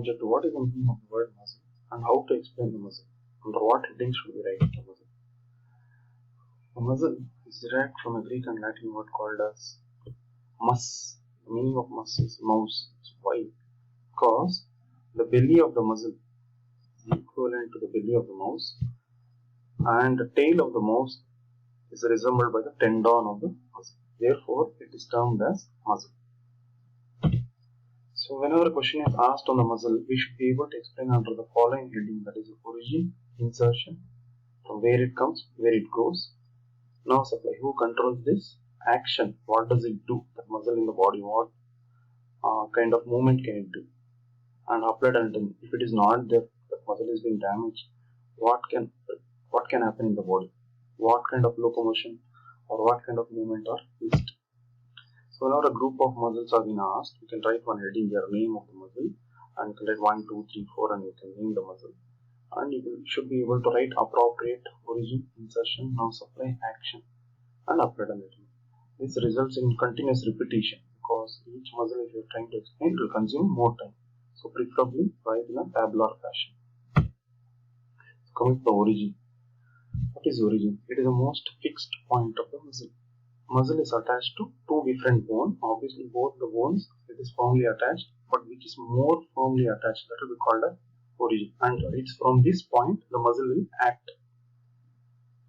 To what is the meaning of the word muscle and how to explain the muscle. Under what heading should we write the muscle? The muscle is derived from a Greek and Latin word called as mus. The meaning of mus is mouse. Why? Because the belly of the muscle is equivalent to the belly of the mouse, and the tail of the mouse is resembled by the tendon of the muscle. Therefore, it is termed as muscle. So whenever a question is asked on the muscle, we should be able to explain under the following heading, that is origin, insertion, from where it comes, where it goes, nerve supply, who controls this, action, what does it do, the muscle in the body, what kind of movement can it do, and applied anatomy, if it is not there, the muscle has been damaged, what can happen in the body, what kind of locomotion or what kind of movement are missed. So whenever a group of muscles are being asked, you can write one heading here, name of the muscle, and you can write 1, 2, 3, 4, and you can name the muscle. And you should be able to write appropriate, origin, insertion, nerve supply, action, and applied anatomy. This results in continuous repetition because each muscle, if you are trying to explain, it will consume more time. So preferably write in a tabular fashion. So coming to the origin. What is origin? It is the most fixed point of the muscle. Muscle is attached to two different bones. Obviously, both the bones it is firmly attached, but which is more firmly attached, that will be called a origin. And it's from this point the muscle will act.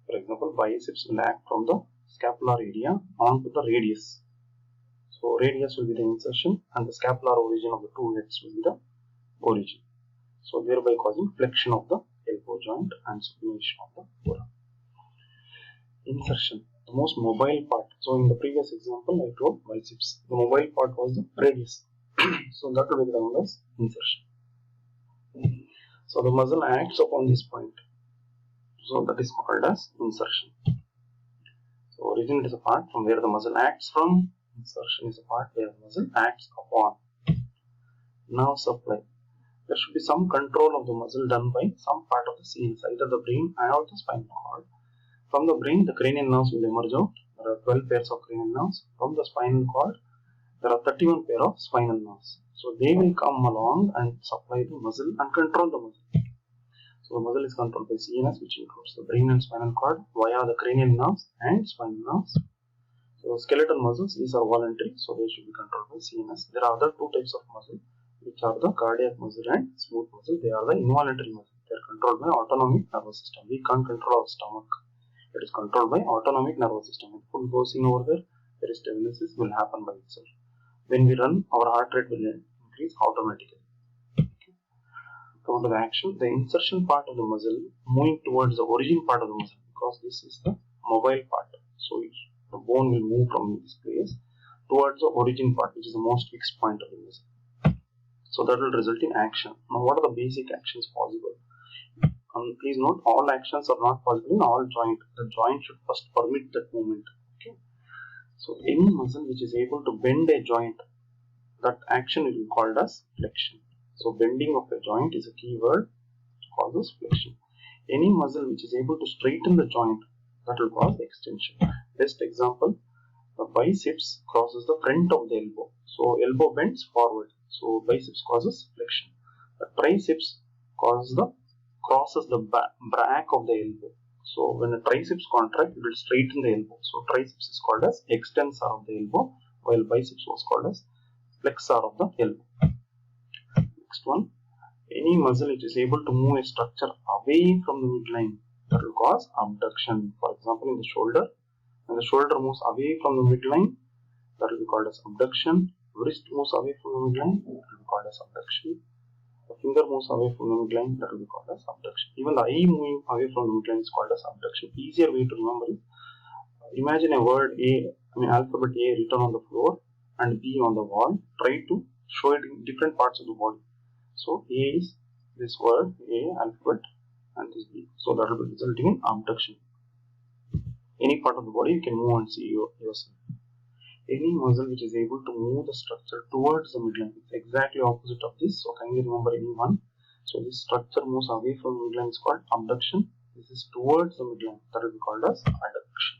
For example, biceps will act from the scapular area onto the radius. So radius will be the insertion, and the scapular origin of the two heads will be the origin. So thereby causing flexion of the elbow joint and supination of the forearm. Insertion, the most mobile part. So in the previous example, I told biceps. The mobile part was the radius. So that will be known as insertion. So the muscle acts upon this point. So that is called as insertion. So origin is a part from where the muscle acts from. Insertion is a part where the muscle acts upon. Nerve supply. There should be some control of the muscle done by some part of the CNS, either the brain or the spinal cord. From the brain, the cranial nerves will emerge out. There are 12 pairs of cranial nerves. From the spinal cord, there are 31 pairs of spinal nerves. So they will come along and supply the muscle and control the muscle. So the muscle is controlled by CNS, which includes the brain and spinal cord via the cranial nerves and spinal nerves. So skeletal muscles, these are voluntary, so they should be controlled by CNS. There are other two types of muscle, which are the cardiac muscle and smooth muscle. They are the involuntary muscle. They are controlled by autonomic nervous system. We can't control our stomach. It is controlled by autonomic nervous system. If food goes in over there, peristalsis will happen by itself. When we run, our heart rate will increase automatically. Okay. Come to the action. The insertion part of the muscle moving towards the origin part of the muscle, because this is the mobile part. So the bone will move from this place towards the origin part, which is the most fixed point of the muscle. So that will result in action. Now, what are the basic actions possible? Please note, all actions are not possible in all joints. The joint should first permit that movement. Okay. So any muscle which is able to bend a joint, that action will be called as flexion. So bending of a joint is a key word, causes flexion. Any muscle which is able to straighten the joint, that will cause extension. Best example, the biceps crosses the front of the elbow. So elbow bends forward. So biceps causes flexion. The triceps crosses the back of the elbow. So when the triceps contract, it will straighten the elbow. So triceps is called as extensor of the elbow, while biceps was called as flexor of the elbow. Next one, any muscle which is able to move a structure away from the midline, that will cause abduction. For example, in the shoulder, when the shoulder moves away from the midline, that will be called as abduction. Wrist moves away from the midline, that will be called as abduction. The finger moves away from the midline, that will be called as abduction. Even the eye moving away from the midline is called as abduction. Easier way to remember is, imagine a word alphabet A written on the floor and B on the wall. Try to show it in different parts of the body. So A is this word, A alphabet, and this B. So that will be resulting in abduction. Any part of the body you can move and see yourself. Any muscle which is able to move the structure towards the midline, it's exactly opposite of this. So kindly remember any one. So this structure moves away from the midline is called abduction. This is towards the midline, that will be called as adduction.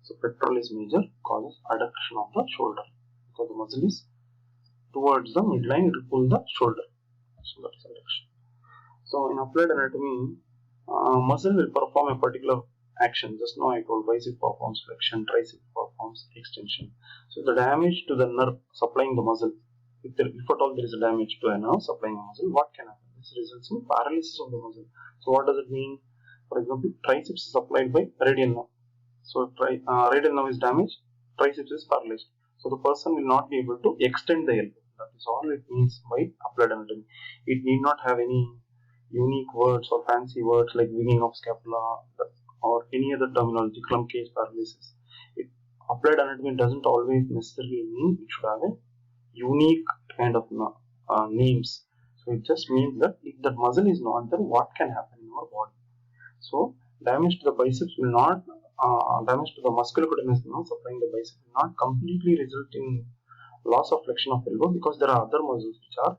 So pectoralis major causes adduction of the shoulder because the muscle is towards the midline, it will pull the shoulder. So that is reduction. So in applied anatomy, muscle will perform a particular action. Just now I told bicep performs flexion, tricep performs extension. So the damage to the nerve supplying the muscle, if at all there is a damage to a nerve supplying a muscle, what can happen? This results in paralysis of the muscle. So what does it mean? For example, triceps is supplied by radial nerve. So radial nerve is damaged, triceps is paralyzed. So the person will not be able to extend the elbow. That is all it means by applied anatomy. It need not have any unique words or fancy words like winging of scapula or any other terminology, clump case paralysis. Applied anatomy doesn't always necessarily mean it should have a unique kind of names. So it just means that if that muscle is not there, what can happen in our body? So damage to the biceps will not, damage to the musculocutaneous nerve supplying the bicep will not completely result in loss of flexion of elbow, because there are other muscles which are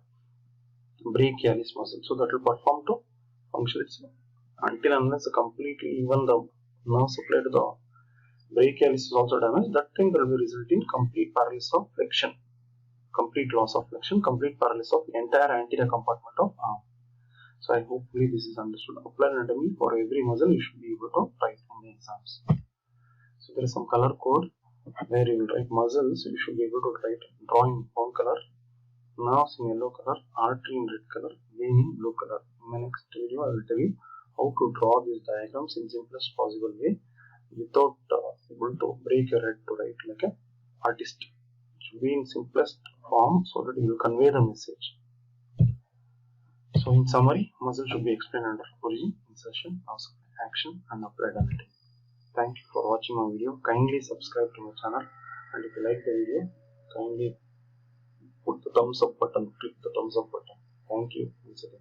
brachialis muscle. So that will perform to function itself. Until unless completely even the nerve supply to the brachialis is also damaged, that thing will be result in complete paralysis of flexion, complete loss of flexion, complete paralysis of the entire anterior compartment of arm. So I hopefully this is understood. Applied anatomy for every muscle you should be able to write in the exams. So there is some color code where you will write muscles. You should be able to write drawing brown color, nerves in yellow color, artery in red color, vein in blue color. In my next video I will tell you how to draw these diagrams in simplest possible way without able to break your head to write like an artist. It should be in simplest form so that you will convey the message. So in summary, muscle should be explained under origin, insertion, action and applied anatomy. Thank you for watching my video. Kindly subscribe to my channel, and if you like the video, kindly put the thumbs up button, click the thumbs up button. Thank you once again.